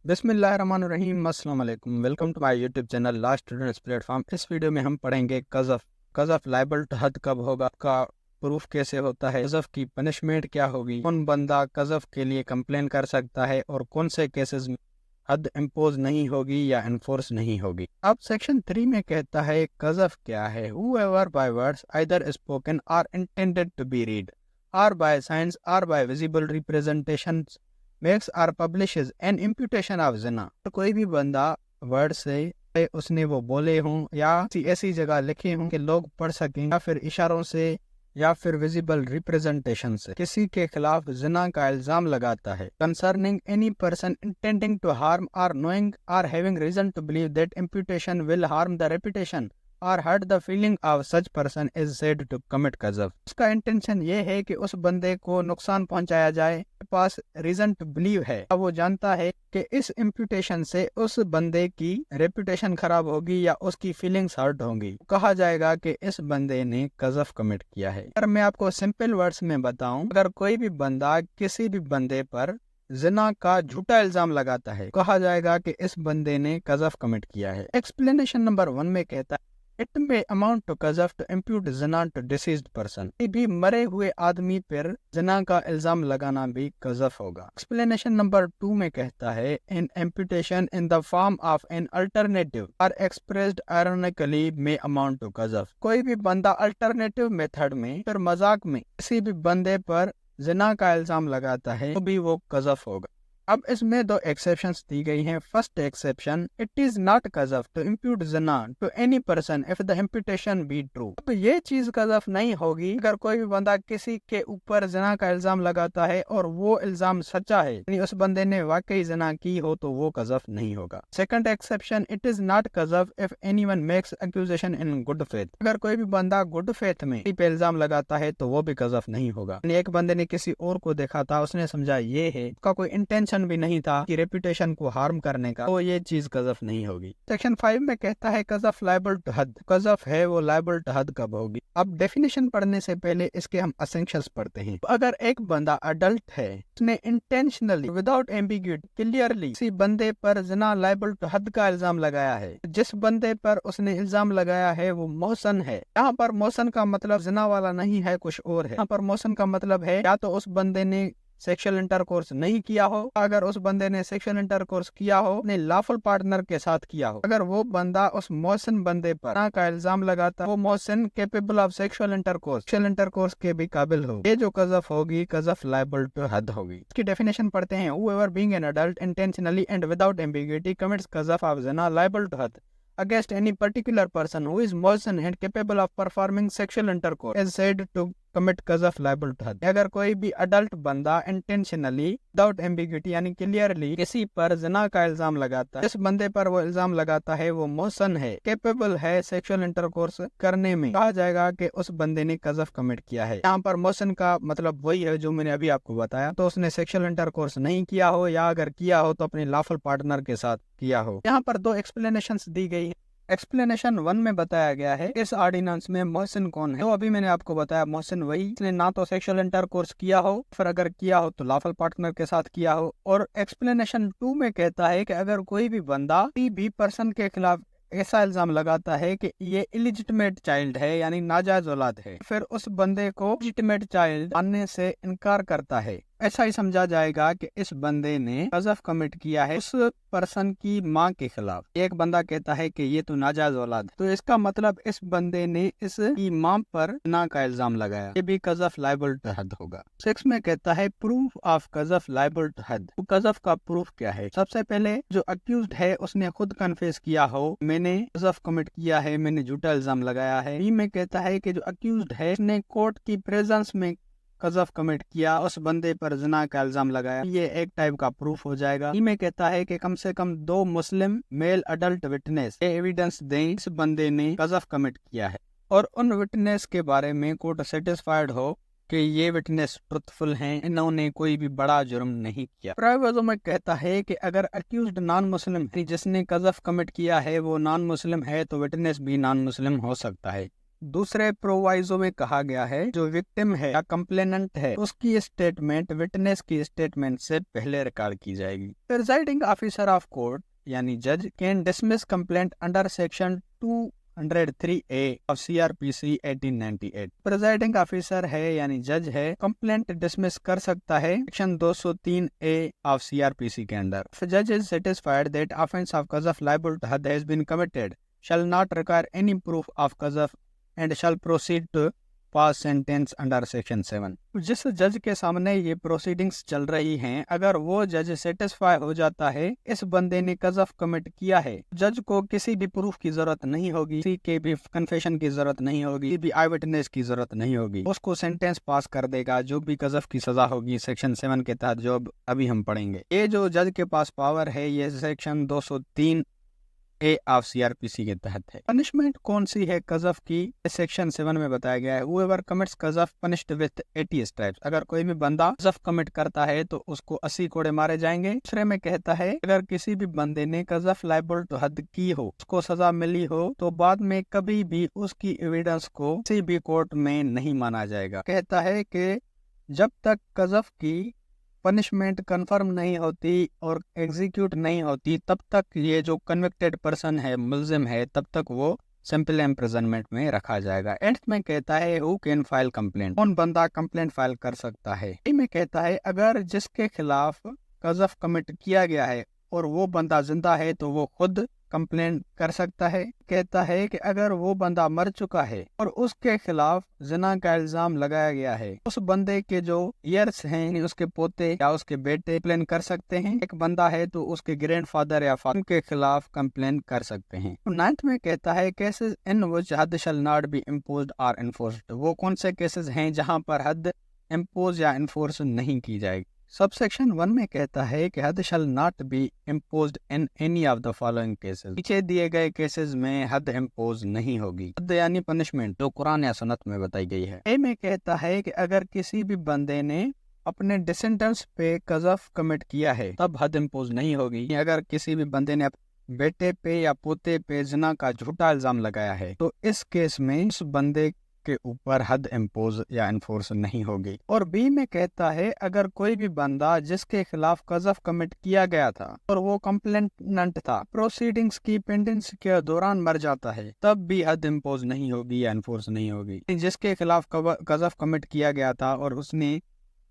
बिस्मिल्लाहिर्रहमानिर्रहीम। अस्सलाम वालेकुम। Welcome to my YouTube channel law students platform. इस वीडियो में हम पढ़ेंगे कज़फ लायबल टू हद कब होगा, का प्रूफ कैसे होता है, कज़फ की पनिशमेंट क्या होगी, कौन बंदा कज़फ के लिए कंप्लेन कर सकता है और कौन से केसेस में हद इम्पोज नहीं होगी या इन्फोर्स नहीं होगी। अब सेक्शन 3 में कहता है कज़फ क्या है। Whoever by words either spoken or intended to be read or by signs or by visible representations makes or publishes an imputation of zina। तो कोई भी बंदा वर्ड से उसने वो बोले हों या ऐसी जगह लिखे हों कि लोग पढ़ सकें, या फिर इशारों से या फिर विजिबल रिप्रेजेंटेशन से किसी के खिलाफ जिना का इल्जाम लगाता है, concerning any person intending to harm or knowing or having reason to believe that imputation will harm the reputation or hurt the feeling of such person is said to commit कज़फ। उसका इंटेंशन ये है कि उस बंदे को नुकसान पहुंचाया जाए, पास रीजन टू बिलीव है, अब वो जानता है कि इस इम्प्यूटेशन से उस बंदे की रेपुटेशन खराब होगी या उसकी फीलिंग्स हर्ट होंगी, कहा जाएगा कि इस बंदे ने कज़फ कमिट किया है। अगर मैं आपको सिंपल वर्ड्स में बताऊं, अगर कोई भी बंदा किसी भी बंदे पर जिना का झूठा इल्जाम लगाता है, कहा जाएगा कि इस बंदे ने कज़फ कमिट किया है। एक्सप्लेनेशन नंबर 1 में कहता है इट मे अमाउंट टू कज़फ टू इम्प्यूट जिना टू डिसीज्ड पर्सन। भी मरे हुए आदमी पर जिना का इल्जाम लगाना भी कज़फ होगा। एक्सप्लेनेशन नंबर 2 में कहता है an imputation in the form of an alternative or expressed ironically may amount to कज़फ। कोई भी बंदा अल्टरनेटिव मेथड में फिर मजाक में किसी भी बंदे पर जिना का इल्जाम लगाता है तो भी वो कज़फ होगा। अब इसमें 2 एक्सेप्शंस दी गई हैं। First exception, it is not कज़फ टू इम्प्यूट जिना to any person if the imputation be true. अब ये चीज कज़फ नहीं होगी अगर कोई भी बंदा किसी के ऊपर जिना का इल्जाम लगाता है और वो इल्जाम सच्चा है, यानी उस बंदे ने वाकई जिना की हो, तो वो कज़फ नहीं होगा। Second exception, it is not कज़फ if anyone makes accusation in good faith. अगर कोई भी बंदा गुड फेथ में किसी पे इल्जाम लगाता है तो वो भी कज़फ नहीं होगा। एक बंदे ने किसी और को देखा था, उसने समझा ये है, उसका कोई इंटेंशन भी नहीं था कि रेपुटेशन को हार्म करने का, तो ये चीज कज़फ नहीं होगी। सेक्शन 5 में कहता है कज़फ लायबल टू हद। कज़फ है वो लायबल टू हद कब होगी। अब डेफिनेशन पढ़ने से पहले इसके हम एसेंशियल्स पढ़ते हैं। अगर एक बंदा अडल्ट है, उसने इंटेंशनली विदाउट एम्बिग्यूटी क्लियरली किसी बंदे पर जिना लायबल टू हद का इल्जाम लगाया है, जिस बंदे पर उसने इल्जाम लगाया है वो मोहसन है। यहाँ पर मोहसन का मतलब जिना वाला नहीं है, कुछ और है। यहाँ पर मोहसन का मतलब है या तो उस बंदे ने सेक्सुअल इंटरकोर्स नहीं किया हो, अगर उस बंदे ने सेक्सुअल इंटरकोर्स किया हो अपने लॉफुल पार्टनर के साथ किया हो। अगर वो बंदा उस मोहसिन बंदे पर जिना का इल्जाम लगाता, वो Mohsin capable of sexual intercourse के भी काबिल हो, ये जो कज़फ होगी कज़फ लायबल टू हद होगी। इसकी डेफिनेशन पढ़ते हैं। Whoever being an adult intentionally and without ambiguity commits कज़फ of zina liable to हद against any particular person who is motion and capable of performing sexual intercourse is said to commit कज़फ liable to हद। अगर कोई भी adult बंदा intentionally without ambiguity यानी clearly किसी पर जिना का इल्जाम लगाता है, जिस बंदे पर वो इल्जाम लगाता है वो मोशन है, कैपेबल है सेक्सुअल इंटरकोर्स करने में, कहा जाएगा कि उस बंदे ने कज़फ कमिट किया है। यहाँ पर मोशन का मतलब वही है जो मैंने अभी आपको बताया, तो उसने सेक्सुअल इंटरकोर्स नहीं किया हो या अगर किया हो तो अपने लॉफुल पार्टनर के साथ किया हो। यहाँ पर 2 एक्सप्लेनेशंस दी गई है। एक्सप्लेनेशन 1 में बताया गया है इस ऑर्डिनेंस में मोहसिन कौन है। तो अभी मैंने आपको बताया मोहसिन वही जिसने ना तो सेक्सुअल इंटरकोर्स किया हो, फिर अगर किया हो तो लॉफुल पार्टनर के साथ किया हो। और एक्सप्लेनेशन 2 में कहता है कि अगर कोई भी बंदा किसी भी पर्सन के खिलाफ ऐसा इल्जाम लगाता है कि ये इलिजिटिमेट चाइल्ड है यानी नाजायज औलाद है, फिर उस बंदे को इलिजिटिमेट चाइल्ड मानने से इनकार करता है, ऐसा ही समझा जाएगा कि इस बंदे ने कज़फ कमिट किया है उस पर्सन की माँ के खिलाफ। एक बंदा कहता है कि ये तो नाजायज औलाद है, तो इसका मतलब इस बंदे ने इसकी माँ पर जिना का इल्जाम लगाया, ये भी कज़फ लायबल टू हद होगा। 6 में कहता है प्रूफ ऑफ कज़फ लायबल टू हद। कज़फ का प्रूफ क्या है। सबसे पहले जो अक्यूज्ड है उसने खुद कन्फेस किया हो, मैंने कज़फ कमिट किया है, मैंने झूठा इल्जाम लगाया है। बी में कहता है कि जो अक्यूज्ड है उसने कोर्ट की प्रेजेंस में कज़फ कमिट किया, उस बंदे पर जिना का इल्जाम लगाया, ये एक टाइप का प्रूफ हो जाएगा। में कहता है कि कम से कम 2 मुस्लिम मेल अडल्ट विटनेस एविडेंस दें इस बंदे ने कज़फ कमिट किया है, और उन विटनेस के बारे में कोर्ट सेटिस्फाइड हो कि ये विटनेस ट्रुथफुल हैं, इन्होंने कोई भी बड़ा जुर्म नहीं किया। प्राइवेजो में कहता है कि अगर अक्यूज्ड नॉन मुस्लिम जिसने कज़फ कमिट किया है वो नॉन मुस्लिम है तो विटनेस भी नॉन मुस्लिम हो सकता है। दूसरे प्रोवाइजो में कहा गया है जो विक्टिम है या कंप्लेनेंट है उसकी स्टेटमेंट विटनेस की स्टेटमेंट से पहले रिकॉर्ड की जाएगी। प्रिजाइडिंग ऑफिसर ऑफ कोर्ट यानी जज can dismiss complaint under section 203A of CRPC 1898। Presiding officer है यानी जज है, कंप्लेंट डिसमिस कर सकता है सेक्शन 203A ऑफ CRPC के अंदर। जज is satisfied that offence of कज़फ लायबल टू हद has been committed shall not require any proof of qazaf and shall proceed to pass sentence under section 7। जिस जज के सामने ये प्रोसीडिंग्स चल रही हैं, अगर वो जज सेटिस्फाई हो जाता है इस बंदे ने कज़फ कमिट किया है, जज को किसी भी प्रूफ की जरूरत नहीं होगी, किसी के भी कन्फेशन की जरूरत नहीं होगी, किसी भी आई विटनेस की जरूरत नहीं होगी, उसको सेंटेंस पास कर देगा जो भी कज़फ की सजा होगी सेक्शन 7 के तहत, जो अभी हम पढ़ेंगे। ये जो जज के पास पावर है ये सेक्शन 203A ऑफ CRPC के तहत है। पनिशमेंट कौन सी है कज़फ की, सेक्शन 7 में बताया गया है। whoever commits कज़फ punished with 80 stripes। अगर कोई भी बंदा कज़फ कमिट करता है तो उसको 80 कोड़े मारे जाएंगे। दूसरे में कहता है अगर किसी भी बंदे ने कज़फ लायबल टू हद की हो, उसको सजा मिली हो, तो बाद में कभी भी उसकी एविडेंस को किसी भी कोर्ट में नहीं माना जाएगा। कहता है कि जब तक कज़फ की पनिशमेंट कंफर्म नहीं होती और एग्जीक्यूट नहीं होती तब तक ये जो कन्विक्टेड पर्सन है, मुल्जिम है, तब तक वो सिंपल इम्प्रिजनमेंट में रखा जाएगा। एंड में कहता है हु कैन फाइल कंप्लेंट, कौन बंदा कंप्लेंट फाइल कर सकता है। में कहता है अगर जिसके खिलाफ कज़फ कमिट किया गया है और वो बंदा जिंदा है तो वो खुद कंप्लेंट कर सकता है। कहता है कि अगर वो बंदा मर चुका है और उसके खिलाफ जिना का इल्जाम लगाया गया है, उस बंदे के जो ईयर्स हैं, उसके पोते या उसके बेटे कंप्लेन कर सकते हैं। एक बंदा है तो उसके ग्रैंडफादर या फादर के खिलाफ कंप्लेन कर सकते हैं। 9th में कहता है केसेस इन व्हिच हद शैल नॉट बी इम्पोज्ड और एनफोर्स्ड। वो कौन से केसेस हैं जहां पर हद इम्पोज या इन्फोर्स नहीं की जाएगी। सबसेक्शन 1 में कहता है कि हद shall not be imposed in any of the following cases. नीचे दिए गए केसेस में हद इम्पोज नहीं होगी। हद यानी पनिशमेंट जो कुरान या सुन्नत में बताई गई है। ए में कहता है कि अगर किसी भी बंदे ने अपने डिसेंडेंट्स पे कज़फ कमिट किया है तब हद इम्पोज नहीं होगी। अगर किसी भी बंदे ने बेटे पे या पोते पे जिना का झूठा इल्जाम लगाया है तो इस केस में उस बंदे के ऊपर हद इम्पोज या इन्फोर्स नहीं होगी। और बी में कहता है अगर कोई भी बंदा जिसके खिलाफ कज़फ कमिट किया गया था और वो कंप्लेनेंट था, प्रोसीडिंग्स की पेंडेंसी के दौरान मर जाता है, तब भी हद इम्पोज नहीं होगी या इन्फोर्स नहीं होगी। जिसके खिलाफ कज़फ कमिट किया गया था और उसने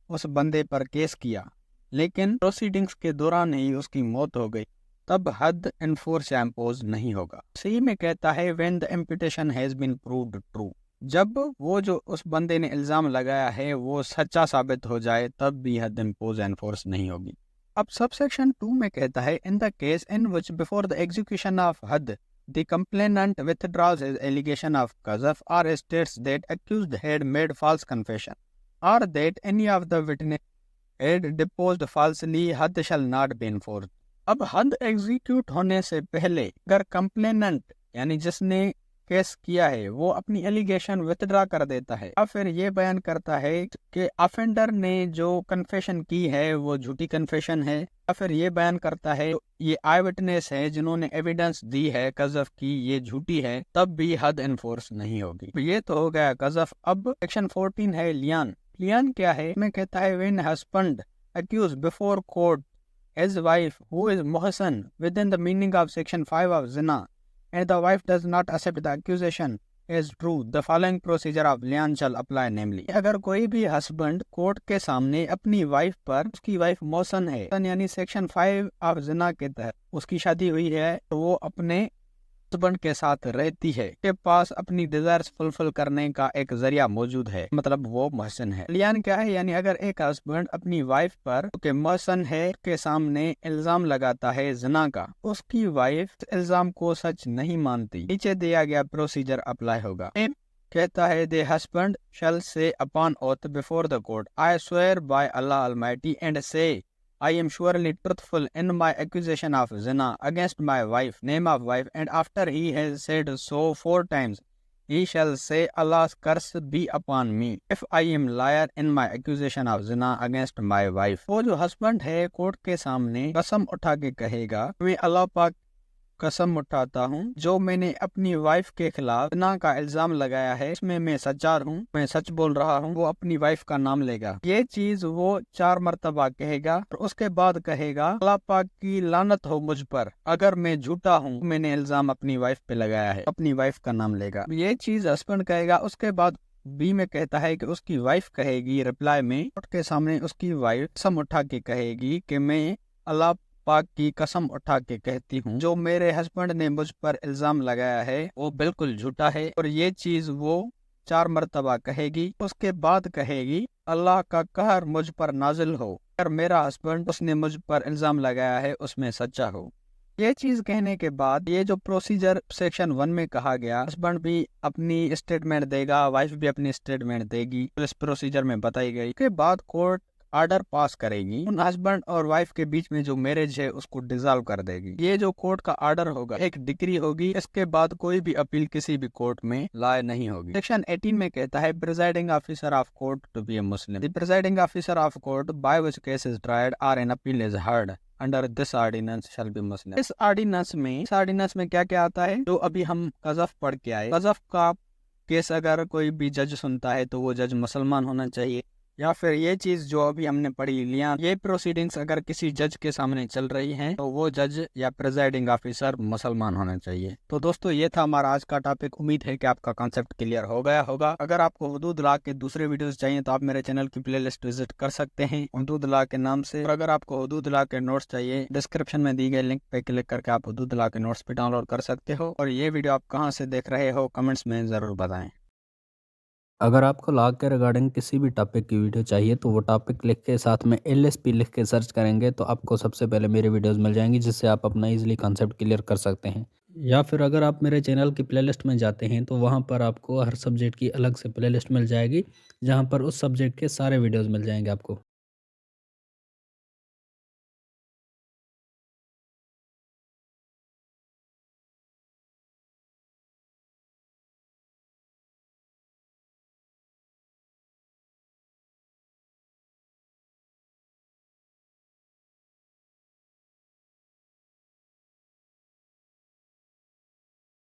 उस बंदे पर केस किया लेकिन प्रोसीडिंग्स के दौरान ही उसकी मौत हो गई, तब हद इन्फोर्स या इम्पोज नहीं होगा। सी में कहता है when the imputation has been proved true. जब वो जो उस बंदे ने इल्जाम लगाया है वो सच्चा साबित हो जाए तब भी हद इम्पोज एनफोर्स नहीं होगी। अब सबसेक्शन 2 में कहता है in the case in which before the execution of हद the complainant withdraws his allegation of qazaf or states that accused had made false confession or that any of the witness had deposed falsely, हद shall not be enforced। अब हद execute होने से पहले अगर complainant यानी जिसने केस किया है वो अपनी एलिगेशन विथड्रा कर देता है या फिर ये बयान करता है कि ऑफेंडर ने जो कन्फेशन की है वो झूठी कन्फेशन है, या फिर ये बयान करता है ये आई विटनेस है जिन्होंने एविडेंस दी है कज़फ की ये झूठी है, तब भी हद इन्फोर्स नहीं होगी। ये तो हो गया कज़फ। अब सेक्शन 14 है लियान। लियान क्या है? मैं कहता है when husband accuse before court his wife who is muhsan within the meaning of section 5 of zina and the wife does not accept the accusation is true, the following procedure of lian shall apply, namely अगर कोई भी husband court के सामने अपनी wife पर, उसकी wife मुहसन है यानी सेक्शन 5 ऑफ जिना के तहत उसकी शादी हुई है, तो वो अपने हस्बैंड के साथ रहती है, के पास अपनी डिजायर्स फुलफिल करने का एक जरिया मौजूद है, मतलब वो मुहसन है। लियान क्या है? यानी अगर एक हस्बैंड अपनी वाइफ पर के मुहसन है के सामने इल्जाम लगाता है जिना का, उसकी वाइफ इल्जाम को सच नहीं मानती, नीचे दिया गया प्रोसीजर अप्लाई होगा। कहता है द हस्बैंड शैल से upon oath before the court I swear by Allah Almighty and से I am surely truthful in my accusation of zina against my wife, name of wife, and after he has said so 4 times, he shall say, Allah's curse be upon me, if I am liar in my accusation of zina against my wife। वो जो husband है court के सामने कसम उठा के कहेगा, मैं अल्लाह पाक कसम उठाता हूँ जो मैंने अपनी वाइफ के खिलाफ ज़िना का इल्जाम लगाया है इसमें मैं सच्चार हूँ, मैं सच बोल रहा हूँ। वो अपनी वाइफ का नाम लेगा। ये चीज वो 4 मरतबा कहेगा और उसके बाद कहेगा अल्लाह पाक की लानत हो मुझ पर, अगर मैं झूठा हूँ। मैंने इल्जाम अपनी वाइफ पे लगाया है, अपनी वाइफ का नाम लेगा। ये चीज हस्बैंड कहेगा। उसके बाद बी में कहता है कि उसकी वाइफ कहेगी रिप्लाई में कोर्ट के सामने, उसकी वाइफ कसम उठा के कहेगी कि मैं अल्लाह पाक की कसम उठा के कहती हूँ जो मेरे हस्बैंड ने मुझ पर इल्जाम लगाया है वो बिल्कुल झूठा है। और ये चीज वो 4 मरतबा कहेगी। उसके बाद कहेगी अल्लाह का कहर मुझ पर नाजिल हो, अगर मेरा हस्बैंड उसने मुझ पर इल्जाम लगाया है उसमें सच्चा हो। ये चीज कहने के बाद ये जो प्रोसीजर सेक्शन 1 में कहा गया, हस्बैंड भी अपनी स्टेटमेंट देगा, वाइफ भी अपनी स्टेटमेंट देगी, पुलिस प्रोसीजर में बताई गई। उसके बाद कोर्ट आर्डर पास करेगी, उन हस्बैंड और वाइफ के बीच में जो मैरिज है उसको डिसॉल्व कर देगी। ये जो कोर्ट का आर्डर होगा एक डिक्री होगी, इसके बाद कोई भी अपील किसी भी कोर्ट में लाए नहीं होगी। सेक्शन 18 में कहता है presiding officer of court to be a Muslim. The presiding officer of court by which case is tried or an appeal is heard under this ordinance shall be Muslim. इस ordinance में क्या क्या आता है जो अभी हम कज़फ पढ़ के आए। कज़फ का केस अगर कोई भी जज सुनता है तो वो जज मुसलमान होना चाहिए, या फिर ये चीज जो अभी हमने पढ़ी लिया, ये प्रोसीडिंग्स अगर किसी जज के सामने चल रही हैं तो वो जज या प्रिजाइडिंग ऑफिसर मुसलमान होना चाहिए। तो दोस्तों ये था हमारा आज का टॉपिक। उम्मीद है कि आपका कॉन्सेप्ट क्लियर हो गया होगा। अगर आपको हुदूद लॉ के दूसरे वीडियोस चाहिए तो आप मेरे चैनल की प्लेलिस्ट विजिट कर सकते हैं हुदूद लॉ के नाम से। और अगर आपको हुदूद लॉ के नोट्स चाहिए, डिस्क्रिप्शन में दी गई लिंक पे क्लिक करके आप हुदूद लॉ के नोट्स भी डाउनलोड कर सकते हो। और ये वीडियो आप कहाँ से देख रहे हो कमेंट्स में जरूर बताएं। अगर आपको लॉ के रिगार्डिंग किसी भी टॉपिक की वीडियो चाहिए तो वो टॉपिक लिख के साथ में LSP लिख के सर्च करेंगे तो आपको सबसे पहले मेरी वीडियोस मिल जाएंगी, जिससे आप अपना इजीली कॉन्सेप्ट क्लियर कर सकते हैं। या फिर अगर आप मेरे चैनल की प्लेलिस्ट में जाते हैं तो वहाँ पर आपको हर सब्जेक्ट की अलग से प्लेलिस्ट मिल जाएगी, जहाँ पर उस सब्जेक्ट के सारे वीडियोज़ मिल जाएंगे आपको।